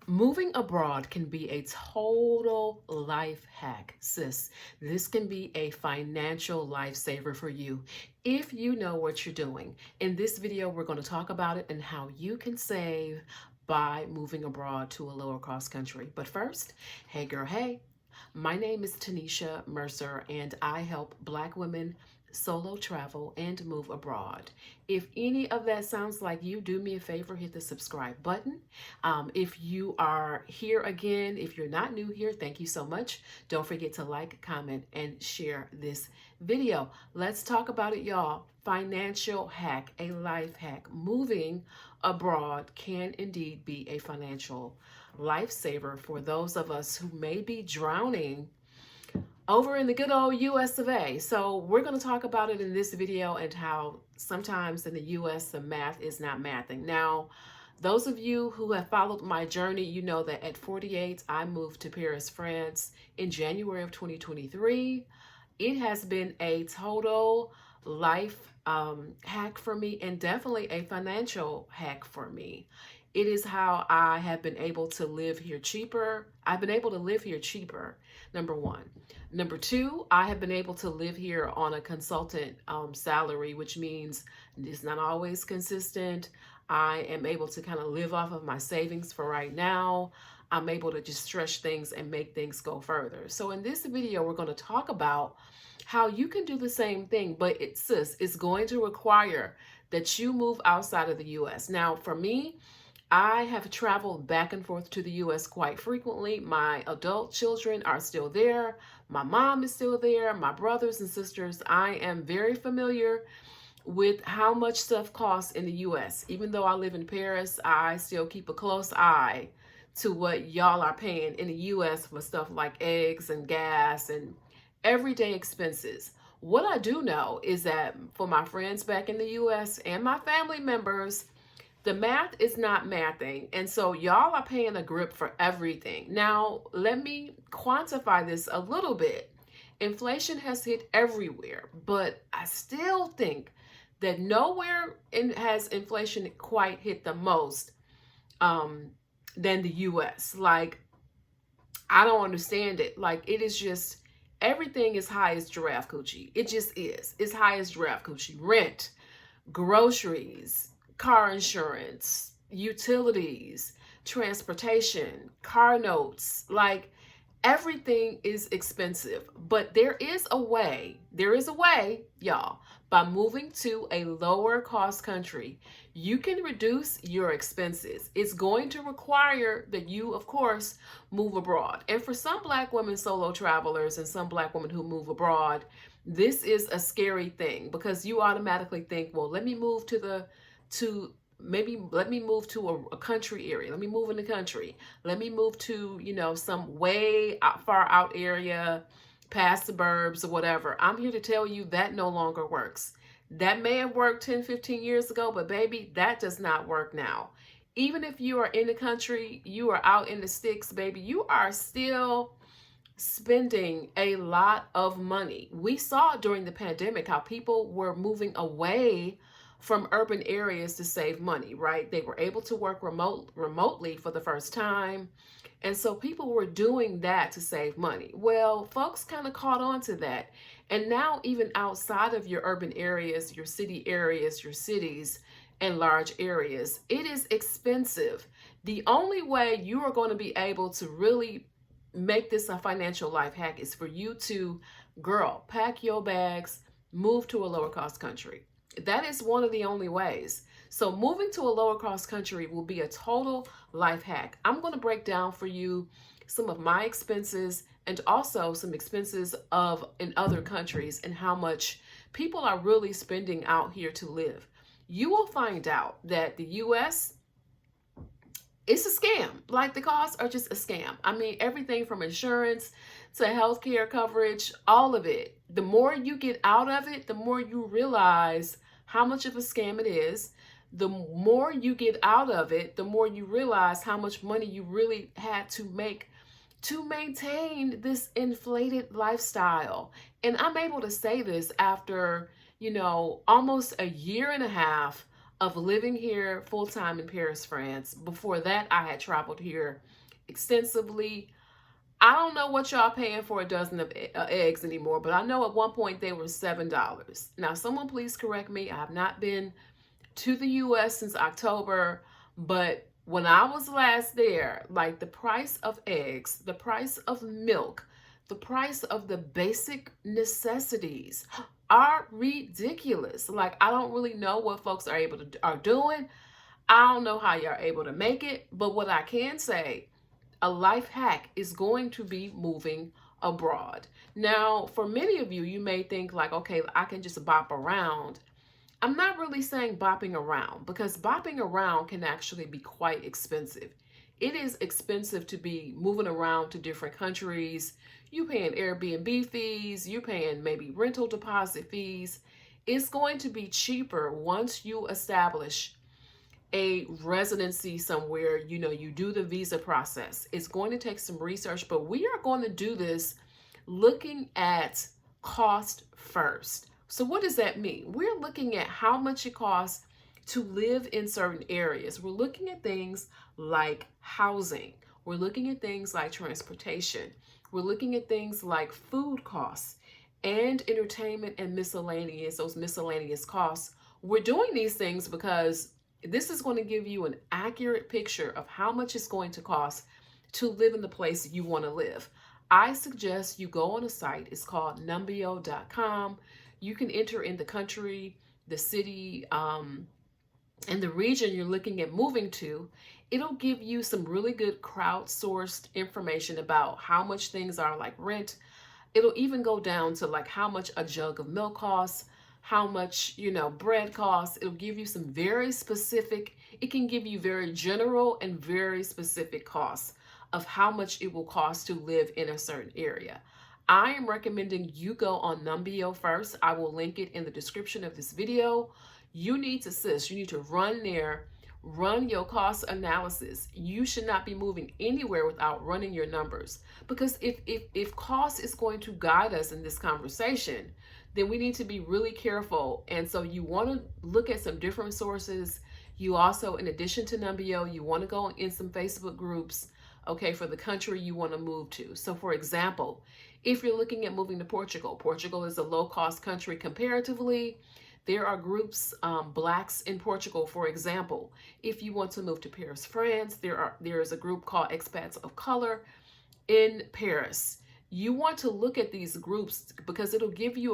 Moving abroad can be a total life hack, sis. This can be a financial lifesaver for you if you know what you're doing. In this video, we're going to talk about it and how you can save by moving abroad to a lower cost country. But first, hey girl, hey. My name is Tanisha Mercer, and I help Black women solo travel and move abroad. If any of that sounds like you, do me a favor, hit the subscribe button. If you are here again, if you're not new here, thank you so much. Don't forget to like, comment, and share this video. Let's talk about it, y'all. Financial hack, a life hack. Moving abroad can indeed be a financial lifesaver for those of us who may be drowning over in the good old US of A. So we're going to talk about it in this video and how sometimes in the US the math is not mathing. Now, those of you who have followed my journey, you know that at 48, I moved to Paris, France in January of 2023. It has been a total life hack for me and definitely a financial hack for me. It is how I have been able to live here cheaper. I've been able to live here cheaper, number one. Number two, I have been able to live here on a consultant salary, which means it's not always consistent. I am able to kind of live off of my savings for right now. I'm able to just stretch things and make things go further. So in this video, we're going to talk about how you can do the same thing, but it's going to require that you move outside of the US. Now, for me, I have traveled back and forth to the US quite frequently. My adult children are still there. My mom is still there. My brothers and sisters. I am very familiar with how much stuff costs in the US. Even though I live in Paris, I still keep a close eye to what y'all are paying in the US for stuff like eggs and gas and everyday expenses. What I do know is that for my friends back in the US and my family members, the math is not mathing. And so y'all are paying a grip for everything. Now, let me quantify this a little bit. Inflation has hit everywhere, but I still think that nowhere has inflation quite hit the most than the US. Like, I don't understand it. Like, it is just, everything is high as giraffe coochie. It just is. It's high as giraffe coochie. Rent, groceries, car insurance, utilities, transportation, car notes, like everything is expensive. But there is a way, y'all, by moving to a lower cost country, you can reduce your expenses. It's going to require that you, of course, move abroad. And for some Black women solo travelers and some Black women who move abroad, this is a scary thing because you automatically think, well, let me move to let me move to a country area. Let me move in the country. Let me move to, some way far out area, past suburbs or whatever. I'm here to tell you that no longer works. That may have worked 10, 15 years ago, but baby, that does not work now. Even if you are in the country, you are out in the sticks, baby, you are still spending a lot of money. We saw during the pandemic how people were moving away from urban areas to save money, right? They were able to work remotely for the first time. And so people were doing that to save money. Well, folks kind of caught on to that. And now even outside of your urban areas, your city areas, your cities and large areas, it is expensive. The only way you are going to be able to really make this a financial life hack is for you to, girl, pack your bags, move to a lower cost country. That is one of the only ways. So moving to a lower cost country will be a total life hack. I'm going to break down for you some of my expenses and also some expenses in other countries and how much people are really spending out here to live. You will find out that the US, it's a scam. Like, the costs are just a scam. I mean, everything from insurance to healthcare coverage, all of it. The more you get out of it, the more you realize how much of a scam it is. The more you get out of it, the more you realize how much money you really had to make to maintain this inflated lifestyle. And I'm able to say this after, almost a year and a half of living here full time in Paris, France. Before that, I had traveled here extensively. I don't know what y'all paying for a dozen of eggs anymore, but I know at one point they were $7. Now, someone please correct me. I have not been to the US since October, but when I was last there, like the price of eggs, the price of milk, the price of the basic necessities are ridiculous. Like, I don't really know what folks are doing. I don't know how you're able to make it, but what I can say, a life hack is going to be moving abroad. Now, for many of you, you may think like, okay, I can just bop around. I'm not really saying bopping around, because bopping around can actually be quite expensive. It is expensive to be moving around to different countries. You paying Airbnb fees, you paying maybe rental deposit fees. It's going to be cheaper once you establish a residency somewhere, you do the visa process. It's going to take some research, but we are going to do this looking at cost first. So what does that mean? We're looking at how much it costs to live in certain areas. We're looking at things like housing. We're looking at things like transportation. We're looking at things like food costs and entertainment and those miscellaneous costs. We're doing these things because this is going to give you an accurate picture of how much it's going to cost to live in the place you want to live. I suggest you go on a site. It's called Numbeo.com. You can enter in the country, the city, and the region you're looking at moving to. It'll give you some really good crowdsourced information about how much things are, like rent. It'll even go down to like how much a jug of milk costs, how much, bread costs. It'll give you some very specific, it can give you very general and very specific costs of how much it will cost to live in a certain area. I am recommending you go on Numbeo first. I will link it in the description of this video. You need to run there, run your cost analysis. You should not be moving anywhere without running your numbers, because if cost is going to guide us in this conversation, then we need to be really careful. And so you want to look at some different sources. You also, in addition to Numbeo, you want to go in some Facebook groups, okay, for the country you want to move to. So for example, if you're looking at moving to Portugal, Portugal is a low-cost country comparatively. There are groups, Blacks in Portugal, for example. If you want to move to Paris, France, there is a group called Expats of Color in Paris. You want to look at these groups because it'll give you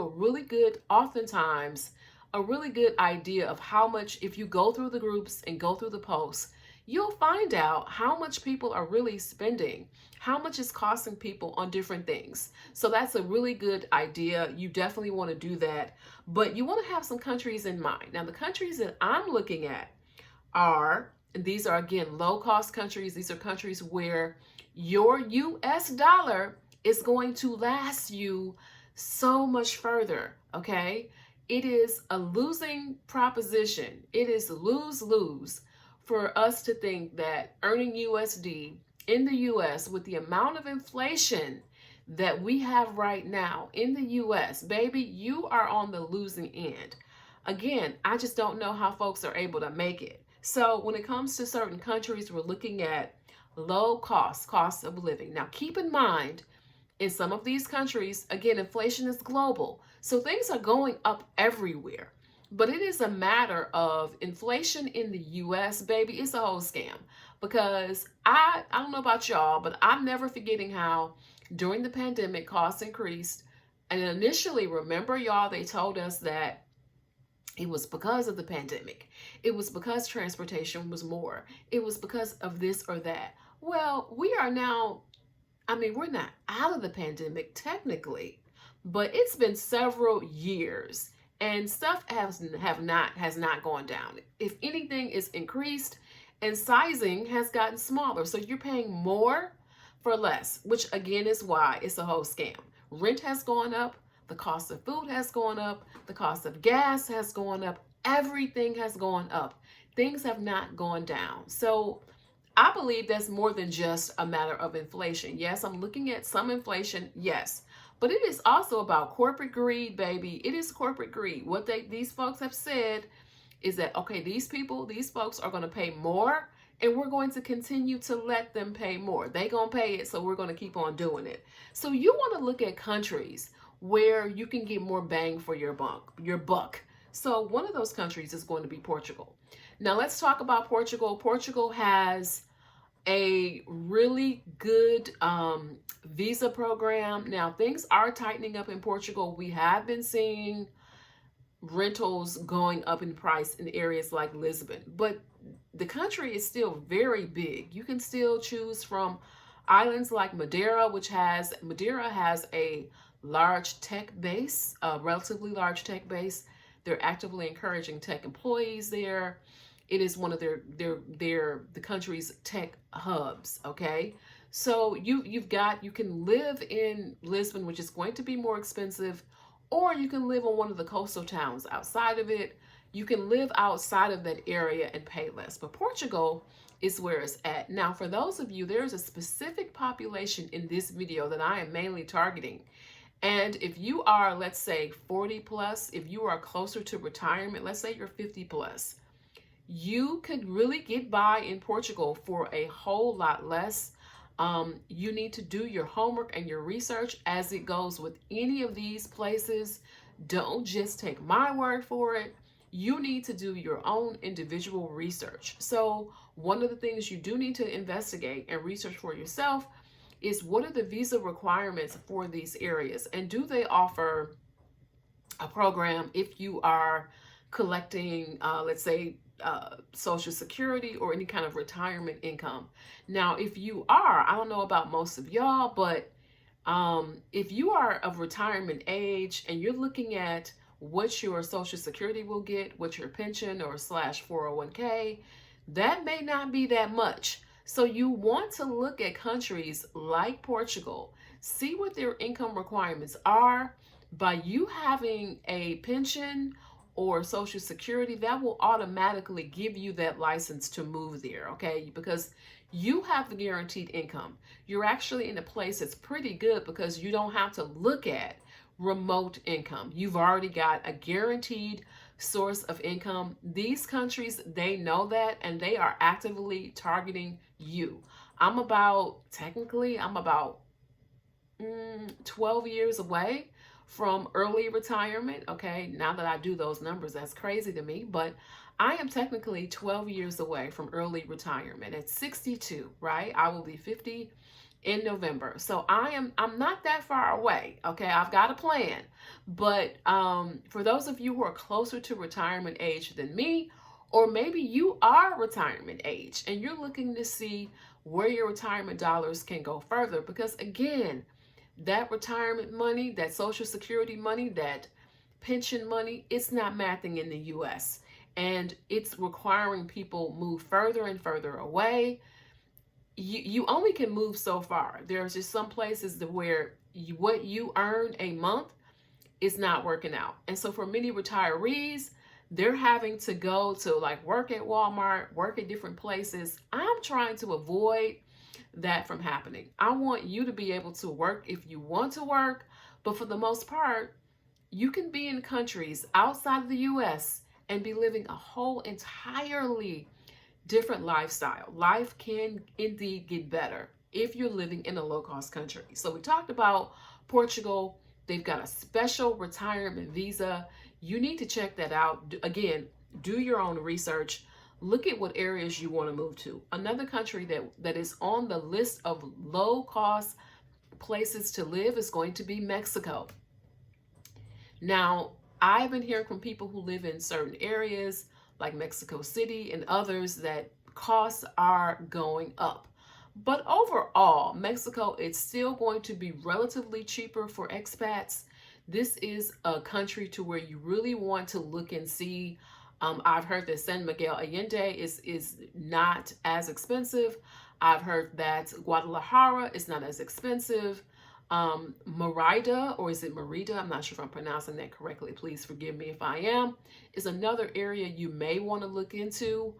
oftentimes, a really good idea of how much, if you go through the groups and go through the posts, you'll find out how much people are really spending, how much it's costing people on different things. So that's a really good idea. You definitely want to do that, but you want to have some countries in mind. Now, the countries that I'm looking at these are again, low-cost countries. These are countries where your US dollar is going to last you so much further, okay? It is a losing proposition. It is lose-lose for us to think that earning USD in the US with the amount of inflation that we have right now in the US, baby, you are on the losing end. Again, I just don't know how folks are able to make it. So when it comes to certain countries, we're looking at low cost of living. Now, keep in mind, in some of these countries, again, inflation is global. So things are going up everywhere. But it is a matter of inflation in the US, baby. It's a whole scam, because I don't know about y'all, but I'm never forgetting how during the pandemic costs increased. And initially, remember y'all, they told us that it was because of the pandemic. It was because transportation was more. It was because of this or that. Well, we are now, we're not out of the pandemic technically, but it's been several years. And stuff has not gone down. If anything, it's increased, and sizing has gotten smaller. So you're paying more for less, which again is why it's a whole scam. Rent has gone up, the cost of food has gone up, the cost of gas has gone up, everything has gone up. Things have not gone down. So I believe that's more than just a matter of inflation. Yes, I'm looking at some inflation, yes. But it is also about corporate greed, baby. It is corporate greed. What these folks have said is that, okay, these people, these folks are going to pay more, and we're going to continue to let them pay more. They going to pay it, so we're going to keep on doing it. So you want to look at countries where you can get more bang for your buck. So one of those countries is going to be Portugal. Now let's talk about Portugal. Portugal has a really good visa program. Now things are tightening up in Portugal. We have been seeing rentals going up in price in areas like Lisbon, but the country is still very big. You can still choose from islands like Madeira, Madeira has a large tech base, a relatively large tech base. They're actively encouraging tech employees there. It is one of the country's tech hubs. Okay, so you can live in Lisbon, which is going to be more expensive, or you can live on one of the coastal towns outside of it. You can live outside of that area and pay less. But Portugal is where it's at. Now, for those of you, there's a specific population in this video that I am mainly targeting. And if you are, let's say, 40 plus, if you are closer to retirement, let's say you're 50 plus, you could really get by in Portugal for a whole lot less. You need to do your homework and your research as it goes with any of these places. Don't just take my word for it. You need to do your own individual research. So one of the things you do need to investigate and research for yourself is, what are the visa requirements for these areas? And do they offer a program if you are collecting, let's say, Social Security or any kind of retirement income? Now, if you are, I don't know about most of y'all, but if you are of retirement age and you're looking at what your Social Security will get, what your pension or slash 401k, that may not be that much. So you want to look at countries like Portugal, see what their income requirements are. By you having a pension or Social Security, that will automatically give you that license to move there, okay? Because you have the guaranteed income. You're actually in a place that's pretty good because you don't have to look at remote income. You've already got a guaranteed source of income. These countries, they know that, and they are actively targeting you. I'm about 12 years away from early retirement. Okay, now that I do those numbers, that's crazy to me, but I am technically 12 years away from early retirement at 62, right? I will be 50 in November. So I'm not that far away. Okay, I've got a plan. But for those of you who are closer to retirement age than me, or maybe you are retirement age and you're looking to see where your retirement dollars can go further, because again, that retirement money, that Social Security money, that pension money, it's not mathing in the US, and it's requiring people move further and further away. You only can move so far. There's just some places where what you earn a month is not working out. And so for many retirees, they're having to go to like work at Walmart, work at different places. I'm trying to avoid that from happening. I want you to be able to work if you want to work, but for the most part, you can be in countries outside of the US and be living a whole entirely different lifestyle. Life can indeed get better if you're living in a low-cost country. So we talked about Portugal. They've got a special retirement visa. You need to check that out. Again, do your own research. Look at what areas you want to move to. Another country that is on the list of low-cost places to live is going to be Mexico. Now, I've been hearing from people who live in certain areas like Mexico City and others that costs are going up. But overall, Mexico, it's still going to be relatively cheaper for expats. This is a country to where you really want to look and see. I've heard that San Miguel Allende is not as expensive. I've heard that Guadalajara is not as expensive. Merida, or is it Merida? I'm not sure if I'm pronouncing that correctly. Please forgive me if I am. Is another area you may want to look into.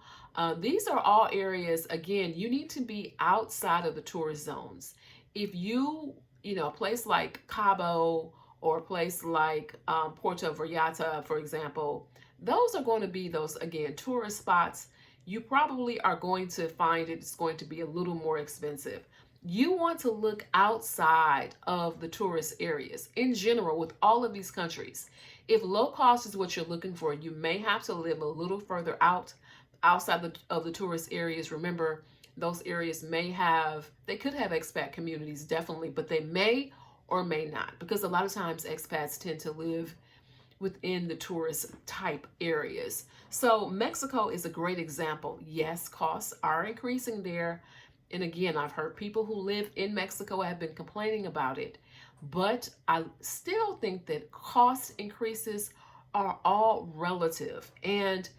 These are all areas, again, you need to be outside of the tourist zones. If a place like Cabo or a place like Puerto Vallarta, for example, those are going to be those, again, tourist spots. You probably are going to find it's going to be a little more expensive. You want to look outside of the tourist areas in general with all of these countries. If low cost is what you're looking for, you may have to live a little further outside of the tourist areas. Remember, those areas they could have expat communities, definitely, but they may or may not, because a lot of times expats tend to live within the tourist type areas. So Mexico is a great example. Yes, costs are increasing there. And again, I've heard people who live in Mexico have been complaining about it. But I still think that cost increases are all relative. And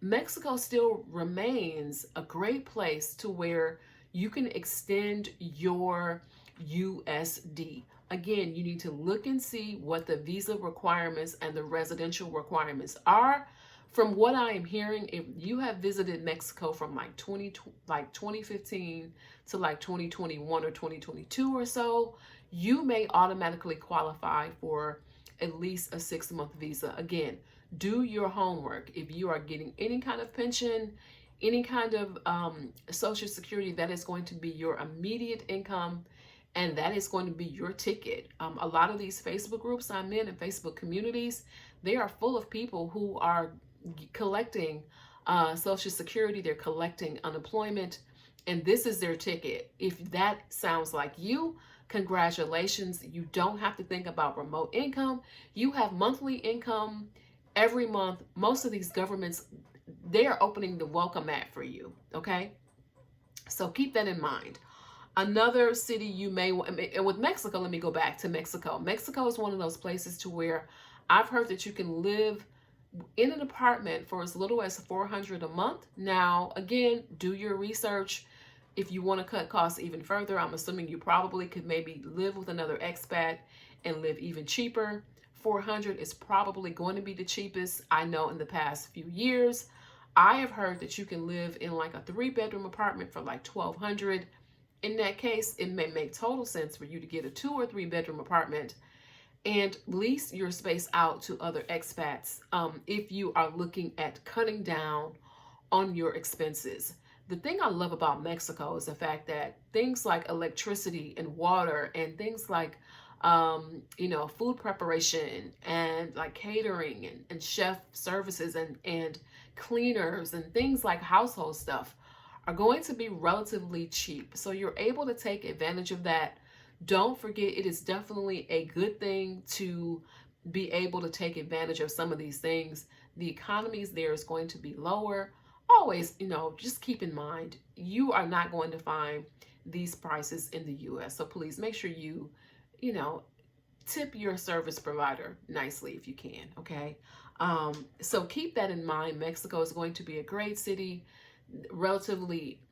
Mexico still remains a great place to where you can extend your USD. Again, you need to look and see what the visa requirements and the residential requirements are. From what I am hearing, if you have visited Mexico from like 2015 to like 2021 or 2022 or so, you may automatically qualify for at least a 6-month visa. Again, do your homework. If you are getting any kind of pension, any kind of Social Security, that is going to be your immediate income, and that is going to be your ticket. A lot of these Facebook groups I'm in and Facebook communities, they are full of people who are collecting Social Security, they're collecting unemployment, and this is their ticket. If that sounds like you, congratulations. You don't have to think about remote income. You have monthly income every month. Most of these governments, they are opening the welcome mat for you, okay? So keep that in mind. Another city you may, and with Mexico, let me go back to Mexico. Mexico is one of those places to where I've heard that you can live in an apartment for as little as $400 a month. Now, again, do your research. If you want to cut costs even further, I'm assuming you probably could maybe live with another expat and live even cheaper. $400 is probably going to be the cheapest. I know in the past few years, I have heard that you can live in like a 3-bedroom apartment for like $1,200. In that case, it may make total sense for you to get a 2 or 3-bedroom apartment and lease your space out to other expats if you are looking at cutting down on your expenses. The thing I love about Mexico is the fact that things like electricity and water and things like food preparation and like catering and chef services and cleaners and things like household stuff are going to be relatively cheap. So you're able to take advantage of that. Don't forget, it is definitely a good thing to be able to take advantage of some of these things. The economies there is going to be lower. Always, just keep in mind, you are not going to find these prices in the US. So please make sure you tip your service provider nicely if you can, okay? So keep that in mind. Mexico is going to be a great city, relatively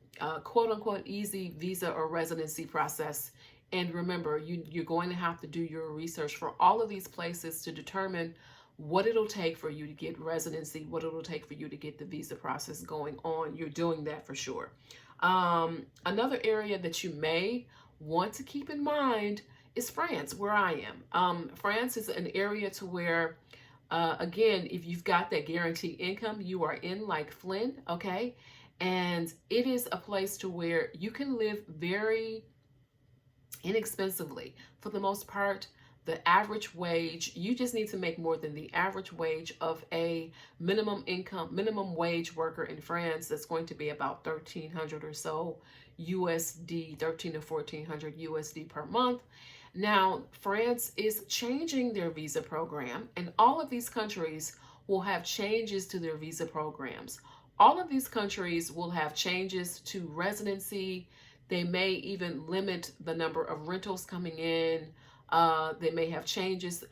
quote unquote easy visa or residency process. And remember, you're going to have to do your research for all of these places to determine what it'll take for you to get residency, what it'll take for you to get the visa process going on. You're doing that for sure. Another area that you may want to keep in mind is France, where I am. France is an area to where, again, if you've got that guaranteed income, you are in like Flynn, okay? And it is a place to where you can live very inexpensively. For the most part, the average wage, you just need to make more than the average wage of a minimum wage worker in France. That's going to be about $1,300 or so USD, 13 to 1,400 USD per month. Now, France is changing their visa program, and all of these countries will have changes to their visa programs. All of these countries will have changes to residency. They may even limit the number of rentals coming in. They may have changes.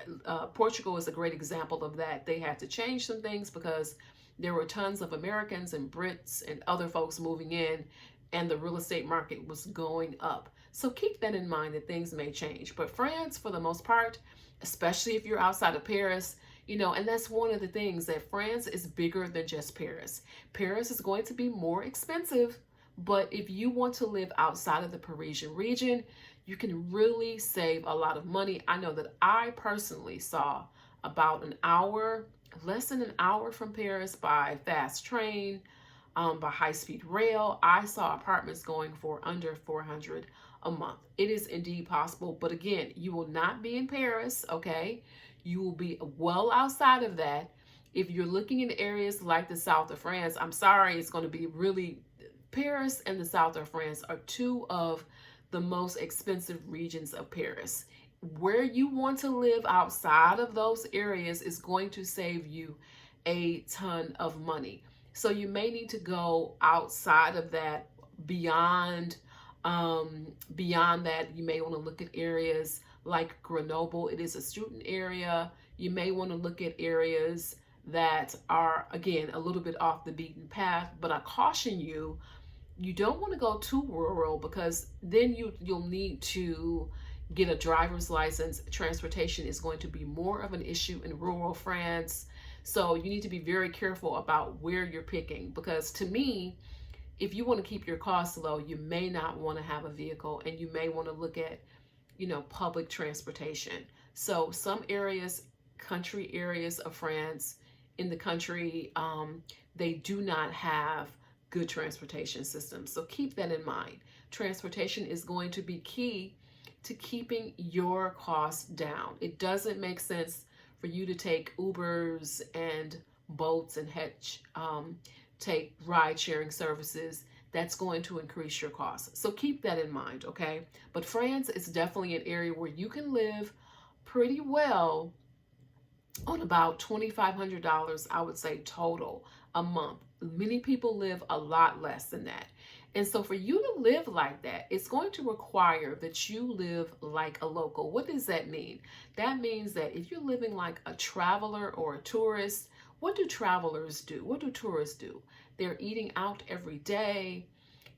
Portugal is a great example of that. They had to change some things because there were tons of Americans and Brits and other folks moving in, and the real estate market was going up. So keep that in mind that things may change. But France, for the most part, especially if you're outside of Paris, and that's one of the things, that France is bigger than just Paris. Paris is going to be more expensive, but if you want to live outside of the Parisian region, you can really save a lot of money. I know that I personally saw about an hour less than an hour from Paris by fast train, by high-speed rail. I saw apartments going for under 400 a month. It is indeed possible, but again, you will not be in Paris, okay? You will be well outside of that. If you're looking in areas like the south of France, I'm sorry, it's going to be really, Paris and the south of France are two of the most expensive regions of Paris. Where you want to live outside of those areas is going to save you a ton of money. So you may need to go outside of that, beyond beyond that. You may want to look at areas like Grenoble. It is a student area. You may want to look at areas that are, again, a little bit off the beaten path, but I caution you, you don't want to go too rural, because then you'll need to get a driver's license. Transportation is going to be more of an issue in rural France. So you need to be very careful about where you're picking, because to me, if you want to keep your costs low, you may not want to have a vehicle, and you may want to look at, public transportation. So some areas, country areas of France, in the country, they do not have good transportation systems. So keep that in mind. Transportation is going to be key to keeping your costs down. It doesn't make sense for you to take Ubers and Bolts and take ride sharing services. That's going to increase your costs. So keep that in mind, okay? But France is definitely an area where you can live pretty well on about $2,500, I would say, total a month. Many people live a lot less than that. And so for you to live like that, it's going to require that you live like a local. What does that mean? That means that if you're living like a traveler or a tourist, what do travelers do? What do tourists do? They're eating out every day.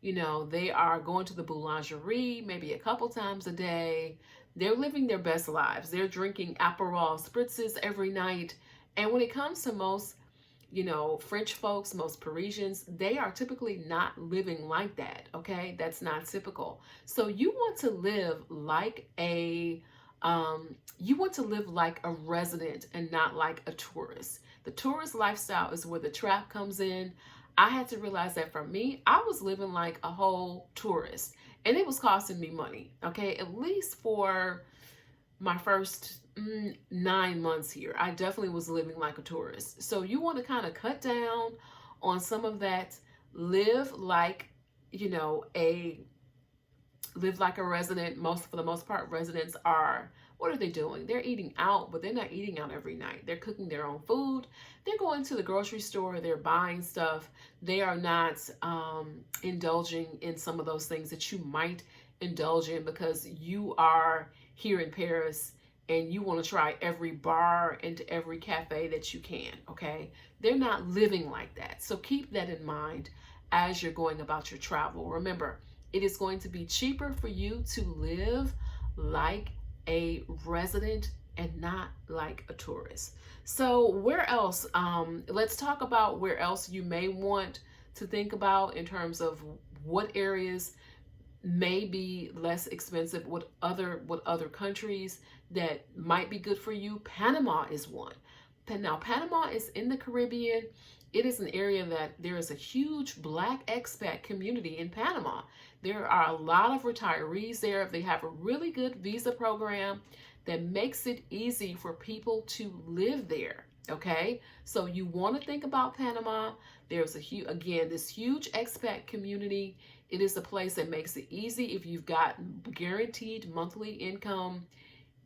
They are going to the boulangerie maybe a couple times a day. They're living their best lives. They're drinking Aperol spritzes every night. And when it comes to most, French folks, most Parisians, they are typically not living like that, okay? That's not typical. So you want to live like a resident and not like a tourist. The tourist lifestyle is where the trap comes in. I had to realize that for me, I was living like a whole tourist, and it was costing me money, okay? At least for my first 9 months here, I definitely was living like a tourist. So you want to kind of cut down on some of that. Live like, live like a resident. For the most part, residents are, what are they doing? They're eating out, but they're not eating out every night. They're cooking their own food. They're going to the grocery store. They're buying stuff. They are not indulging in some of those things that you might indulge in because you are here in Paris and you want to try every bar and every cafe that you can, okay? They're not living like that. So keep that in mind as you're going about your travel. Remember, it is going to be cheaper for you to live like a resident and not like a tourist. So where else? Let's talk about where else you may want to think about in terms of what areas may be less expensive, what other countries that might be good for you. Panama is one. Now, Panama is in the Caribbean. It is an area that there is a huge Black expat community in Panama. There are a lot of retirees there. They have a really good visa program that makes it easy for people to live there. Okay, so you want to think about Panama. There's this huge expat community. It is a place that makes it easy if you've got guaranteed monthly income.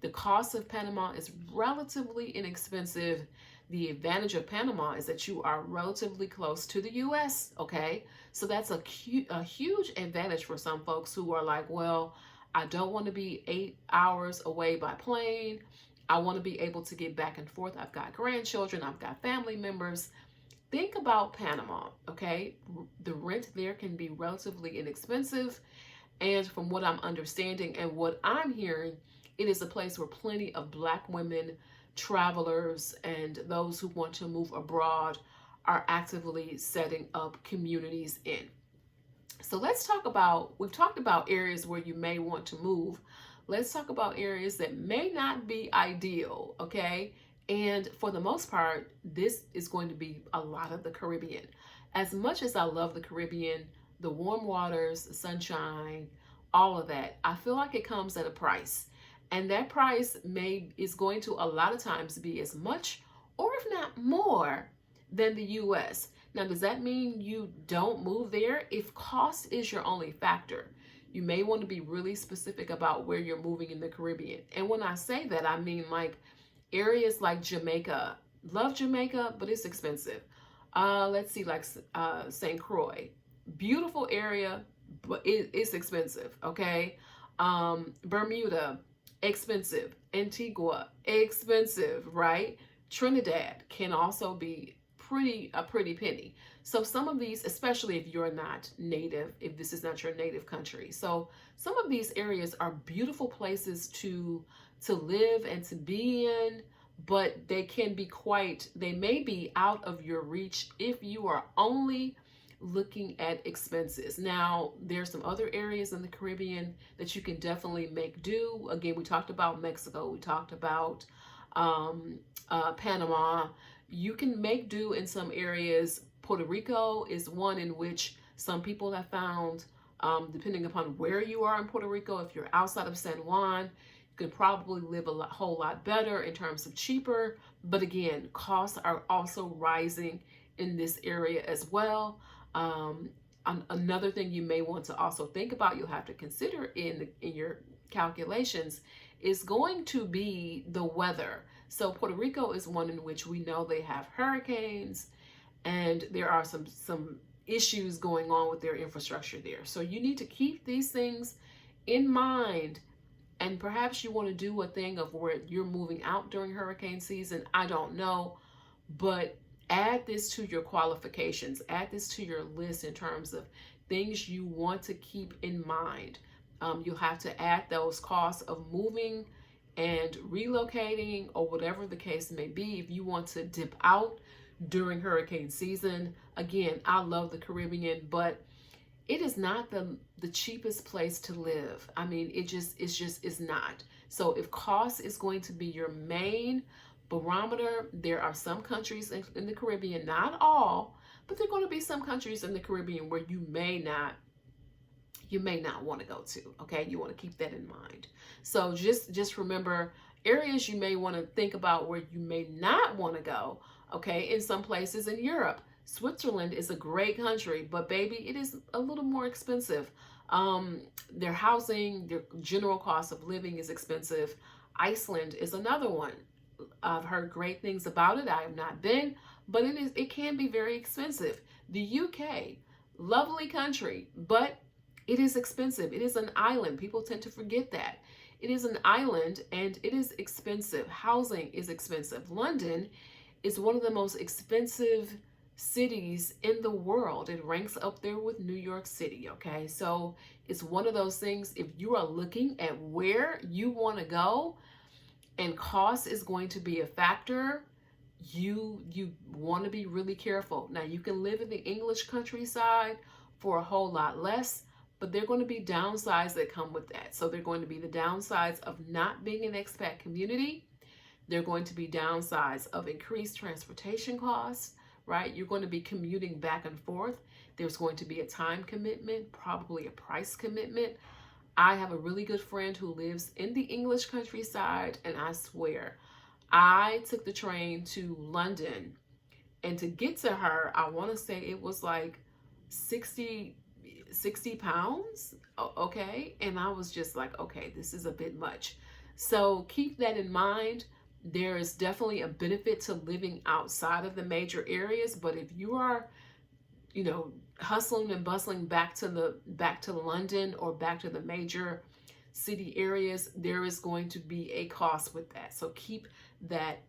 The cost of Panama is relatively inexpensive. The advantage of Panama is that you are relatively close to the U.S., okay? So that's a huge advantage for some folks who are like, well, I don't want to be 8 hours away by plane. I want to be able to get back and forth. I've got grandchildren. I've got family members. Think about Panama, okay? The rent there can be relatively inexpensive. And from what I'm understanding and what I'm hearing, it is a place where plenty of Black women, travelers, and those who want to move abroad are actively setting up communities in. So we've talked about areas where you may want to move. Let's talk about areas that may not be ideal, okay? And for the most part, this is going to be a lot of the Caribbean. As much as I love the Caribbean, the warm waters, the sunshine, all of that, I feel like it comes at a price. And that price is going to a lot of times be as much or if not more than the US. Now, does that mean you don't move there? If cost is your only factor, you may want to be really specific about where you're moving in the Caribbean. And when I say that, I mean like areas like Jamaica. Love Jamaica, but it's expensive. Let's see, like St. Croix. Beautiful area, but it's expensive, okay? Bermuda, expensive. Antigua, expensive, right? Trinidad can also be a pretty penny. So some of these, especially if you're not native, if this is not your native country. So some of these areas are beautiful places to live and to be in, but they may be out of your reach if you are only looking at expenses. Now, there's some other areas in the Caribbean that you can definitely make do. Again, we talked about Mexico, we talked about Panama. You can make do in some areas. Puerto Rico is one in which some people have found, depending upon where you are in Puerto Rico, if you're outside of San Juan, you can probably live whole lot better in terms of cheaper. But again, costs are also rising in this area as well. Another thing you may want to also think about, you'll have to consider in your calculations, is going to be the weather. So Puerto Rico is one in which we know they have hurricanes, and there are some issues going on with their infrastructure there. So you need to keep these things in mind. And perhaps you want to do a thing of where you're moving out during hurricane season. I don't know, but add this to your qualifications, add this to your list in terms of things you want to keep in mind. You'll have to add those costs of moving and relocating or whatever the case may be if you want to dip out during hurricane season. Again, I love the Caribbean, but it is not the cheapest place to live. I mean, it's just not. So if cost is going to be your main barometer, there are some countries in the Caribbean, not all, but there are going to be some countries in the Caribbean where you may not want to go to. Okay, you want to keep that in mind. So just remember areas you may want to think about where you may not want to go. Okay, in some places in Europe, Switzerland is a great country, but baby, it is a little more expensive. Their housing, their general cost of living is expensive. Iceland is another one. I've heard great things about it. I have not been, but it can be very expensive. The UK, lovely country, but it is expensive. It is an island. People tend to forget that. It is an island and it is expensive. Housing is expensive. London is one of the most expensive cities in the world. It ranks up there with New York City, okay? So it's one of those things, if you are looking at where you want to go and cost is going to be a factor, you want to be really careful. Now, you can live in the English countryside for a whole lot less, but there are going to be downsides that come with that. So there are going to be the downsides of not being an expat community. There are going to be downsides of increased transportation costs, right? You're going to be commuting back and forth. There's going to be a time commitment, probably a price commitment. I have a really good friend who lives in the English countryside, and I swear, I took the train to London, and to get to her, I want to say it was like 60 pounds, okay? And I was just like, okay, this is a bit much. So keep that in mind. There is definitely a benefit to living outside of the major areas, but if you are, hustling and bustling back to London or back to the major city areas, there is going to be a cost with that. So keep that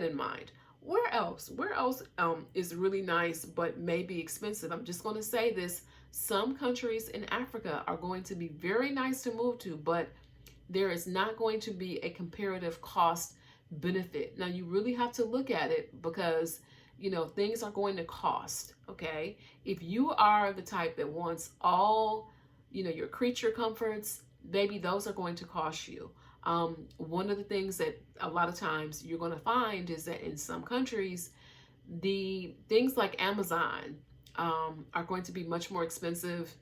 in mind. Where else is really nice but may be expensive? I'm just going to say this. Some countries in Africa are going to be very nice to move to, but there is not going to be a comparative cost benefit. Now, you really have to look at it because, things are going to cost, okay? If you are the type that wants all, your creature comforts, baby, those are going to cost you. One of the things that a lot of times you're going to find is that in some countries, the things like Amazon are going to be much more expensive,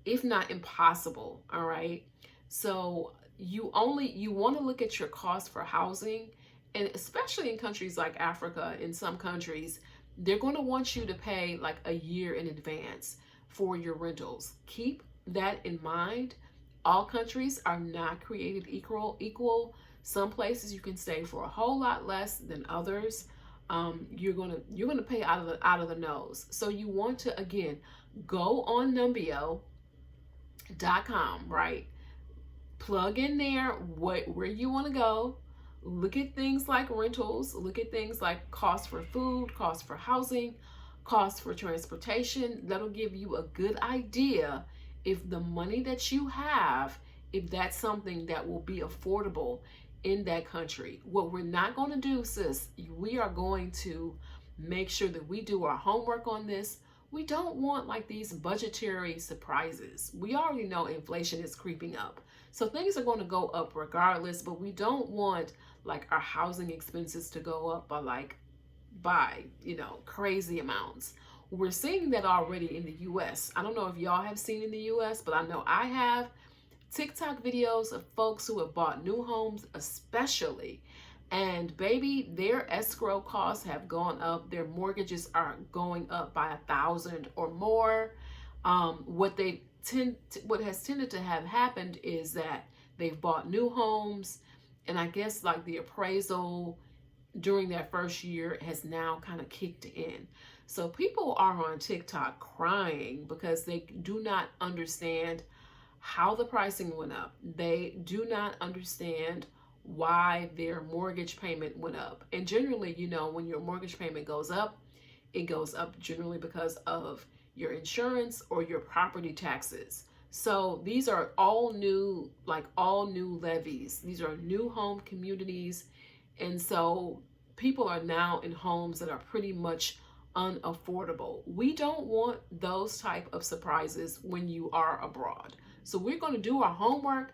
if not impossible. All right. So you want to look at your cost for housing, and especially in countries like Africa, in some countries, they're going to want you to pay like a year in advance for your rentals. Keep that in mind. All countries are not created equal. Some places you can stay for a whole lot less than others. You're gonna pay out of the nose. So you want to, again, go on Numbeo.com, right? Plug in there where you want to go. Look at things like rentals. Look at things like cost for food, cost for housing, cost for transportation. That'll give you a good idea if the money that you have, if that's something that will be affordable in that country. What we're not going to do, sis, we are going to make sure that we do our homework on this. We don't want like these budgetary surprises. We already know inflation is creeping up. So things are going to go up regardless, but we don't want like our housing expenses to go up by crazy amounts. We're seeing that already in the US. I don't know if y'all have seen in the US, but I know I have. TikTok videos of folks who have bought new homes, especially, and baby, their escrow costs have gone up. Their mortgages are going up by 1,000 or more. What has tended to have happened is that they've bought new homes, and I guess like the appraisal during that first year has now kind of kicked in. So people are on TikTok crying because they do not understand how the pricing went up. They do not understand why their mortgage payment went up. And generally, when your mortgage payment goes up, it goes up generally because of your insurance or your property taxes. So these are all new levies. These are new home communities. And so people are now in homes that are pretty much unaffordable. We don't want those type of surprises when you are abroad. So we're going to do our homework,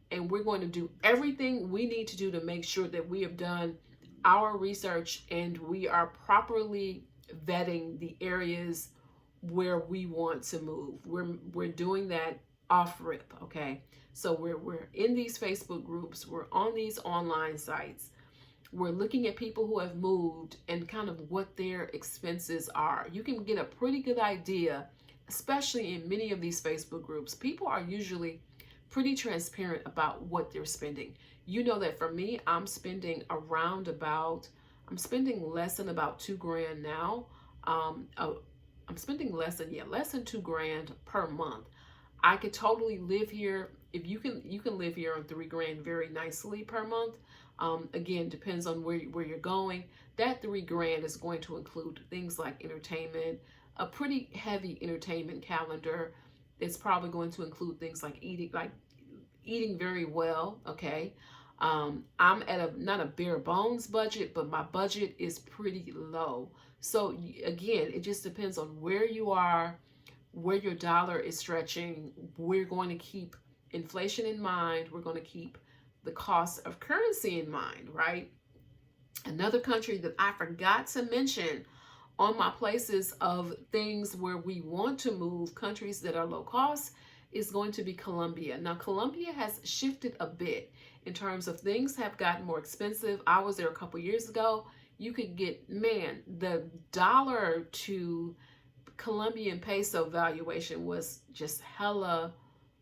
and we're going to do everything we need to do to make sure that we have done our research and we are properly vetting the areas where we want to move. We're doing that off rip, okay? So we're in these Facebook groups, we're on these online sites. We're looking at people who have moved and kind of what their expenses are. You can get a pretty good idea, especially in many of these Facebook groups. People are usually pretty transparent about what they're spending. You know that for me, I'm spending less than about $2,000 now. I'm spending less than $2,000 per month. I could totally live here. If you can live here on $3,000 very nicely per month. Again, depends on where you're going. That $3,000 is going to include things like entertainment, a pretty heavy entertainment calendar. It's probably going to include things like eating very well. Okay. I'm at not a bare bones budget, but my budget is pretty low. So again, it just depends on where you are, where your dollar is stretching. We're going to keep inflation in mind. We're going to keep the cost of currency in mind, right? Another country that I forgot to mention on my places of things where we want to move, countries that are low cost, is going to be Colombia. Now, Colombia has shifted a bit in terms of things have gotten more expensive. I was there a couple years ago. You could get, the dollar to Colombian peso valuation was just hella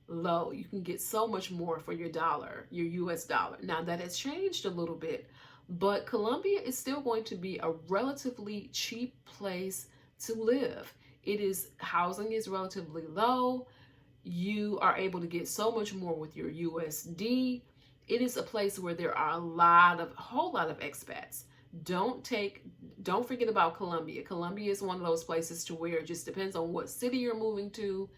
low. You can get so much more for your dollar, your US dollar. Now that has changed a little bit, but Colombia is still going to be a relatively cheap place to live. Housing is relatively low. You are able to get so much more with your USD. It is a place where there are a whole lot of expats. Don't forget about Colombia. Colombia is one of those places to where it just depends on what city you're moving to.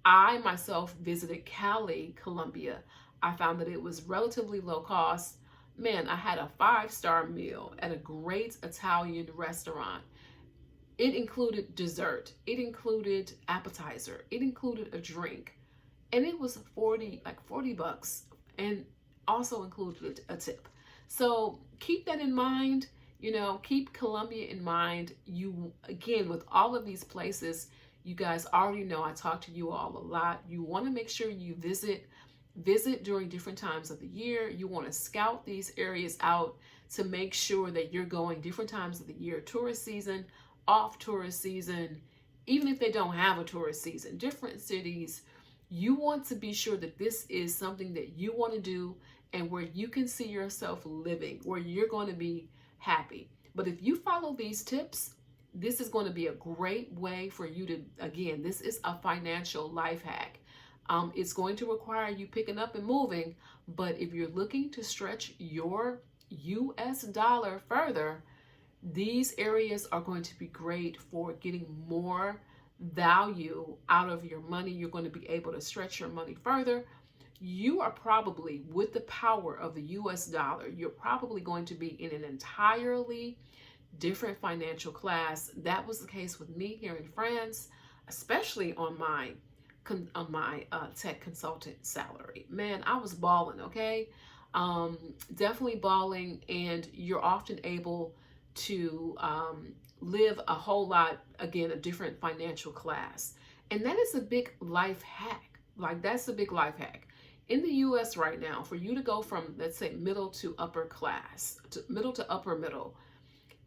I myself visited Cali, Colombia. I found that it was relatively low cost. I had a 5-star meal at a great Italian restaurant. It included dessert. It included appetizer. It included a drink. And it was $40. And also included a tip. So keep that in mind. Keep Colombia in mind. You, again, with all of these places, you guys already know I talk to you all a lot. You want to make sure you visit during different times of the year. You want to scout these areas out to make sure that you're going different times of the year, tourist season, off tourist season, even if they don't have a tourist season, different cities. You want to be sure that this is something that you want to do and where you can see yourself living, where you're going to be happy. But if you follow these tips, this is going to be a great way for you to, again, this is a financial life hack. It's going to require you picking up and moving, but if you're looking to stretch your US dollar further, these areas are going to be great for getting more value out of your money. You're going to be able to stretch your money further. You are probably, with the power of the US dollar, you're probably going to be in an entirely different financial class. That was the case with me here in France, especially on my tech consultant salary. Man, I was balling, okay? Definitely balling, and you're often able to live a whole lot, again, a different financial class. And that is a big life hack. Like, that's a big life hack. In the US right now, for you to go from, let's say, middle to upper class, to middle to upper middle,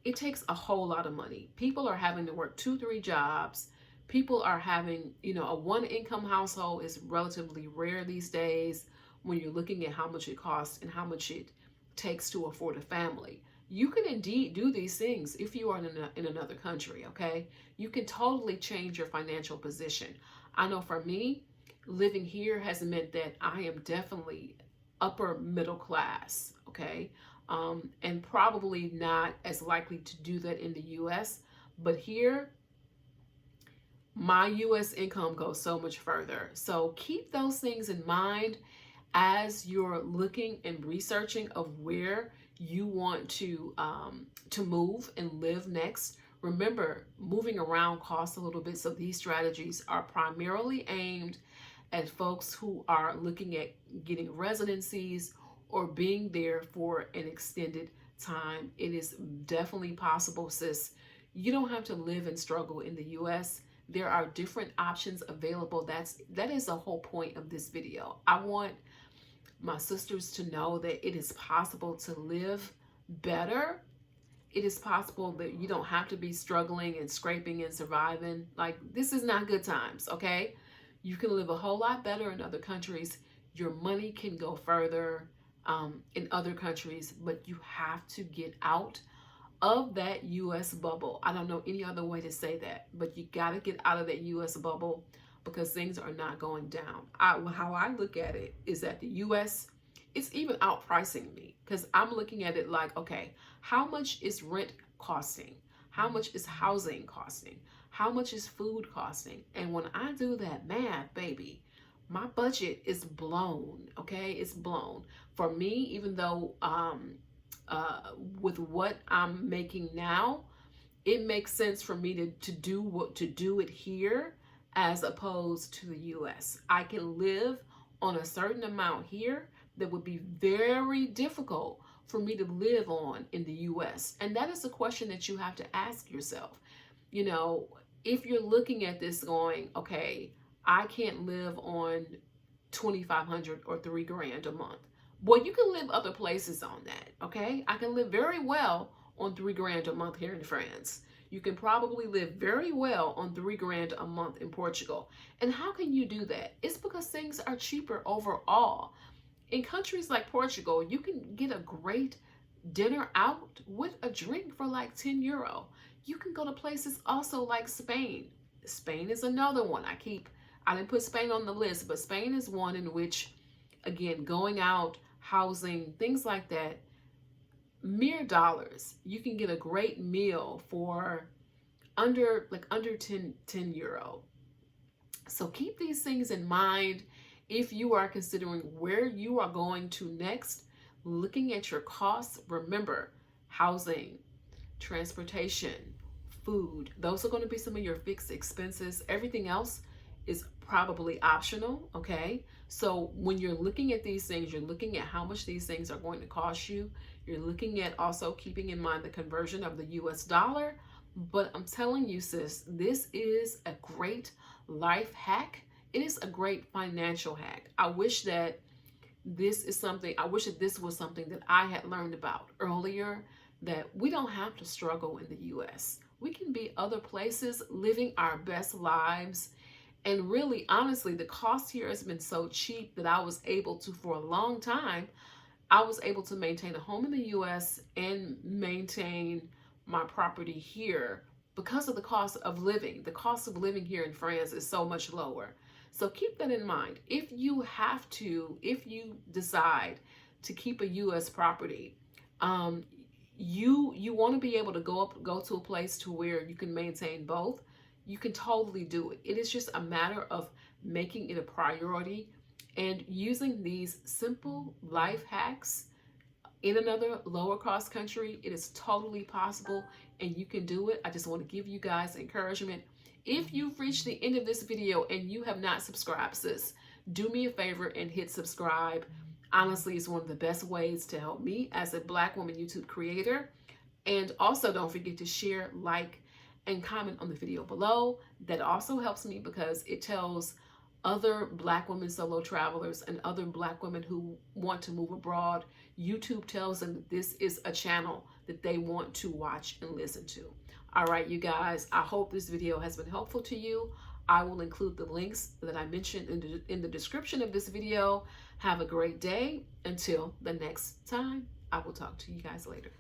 it takes a whole lot of money. People are having to work 2-3 jobs. People are having, a one-income household is relatively rare these days when you're looking at how much it costs and how much it takes to afford a family. You can indeed do these things if you are in another country, okay? You can totally change your financial position. I know for me, living here has meant that I am definitely upper middle class, okay? And probably not as likely to do that in the US, but here, my US income goes so much further. So keep those things in mind as you're looking and researching of where you want to move and live next. Remember, moving around costs a little bit, so these strategies are primarily aimed at folks who are looking at getting residencies or being there for an extended time. It is definitely possible, sis. You don't have to live and struggle in the US. There are different options available. That is the whole point of this video. I want my sisters to know that it is possible to live better. It is possible that you don't have to be struggling and scraping and surviving. Like, this is not good times, okay? You can live a whole lot better in other countries. Your money can go further in other countries, but you have to get out of that US bubble. I don't know any other way to say that, but you got to get out of that US bubble because things are not going down. How I look at it is that the US, it's even outpricing me because I'm looking at it like, okay, how much is rent costing? How much is housing costing? How much is food costing? And when I do that math, baby, my budget is blown, okay? It's blown. For me, even though with what I'm making now, it makes sense for me to do it here as opposed to the US. I can live on a certain amount here that would be very difficult for me to live on in the US. And that is a question that you have to ask yourself. If you're looking at this going, okay, I can't live on $2,500 or $3,000 a month. Well, you can live other places on that, okay? I can live very well on $3,000 a month here in France. You can probably live very well on $3,000 a month in Portugal. And how can you do that? It's because things are cheaper overall. In countries like Portugal, you can get a great dinner out with a drink for like €10. You can go to places also like Spain. Spain is another one. I didn't put Spain on the list, but Spain is one in which, again, going out, housing, things like that, mere dollars. You can get a great meal for under 10 euro. So keep these things in mind if you are considering where you are going to next, looking at your costs. Remember, housing, transportation, food, those are going to be some of your fixed expenses. Everything else is probably optional, okay? So when you're looking at these things, you're looking at how much these things are going to cost you. You're looking at also keeping in mind the conversion of the US dollar. But I'm telling you, sis, this is a great life hack. It is a great financial hack. I wish that this was something that I had learned about earlier, that we don't have to struggle in the US. We can be other places living our best lives. And really, honestly, the cost here has been so cheap that I was able to, for a long time, I was able to maintain a home in the US and maintain my property here because of the cost of living. The cost of living here in France is so much lower. So keep that in mind. If you decide to keep a US property, you want to be able to go to a place to where you can maintain both. You can totally do it. It is just a matter of making it a priority and using these simple life hacks in another lower cost country. It is totally possible and you can do it. I just want to give you guys encouragement. If you've reached the end of this video and you have not subscribed, sis, do me a favor and hit subscribe. Honestly, it's one of the best ways to help me as a Black woman YouTube creator. And also don't forget to share, like, and comment on the video below. That also helps me because it tells other Black women solo travelers and other Black women who want to move abroad. YouTube tells them that this is a channel that they want to watch and listen to. All right, you guys, I hope this video has been helpful to you. I will include the links that I mentioned in the description of this video. Have a great day. Until the next time, I will talk to you guys later.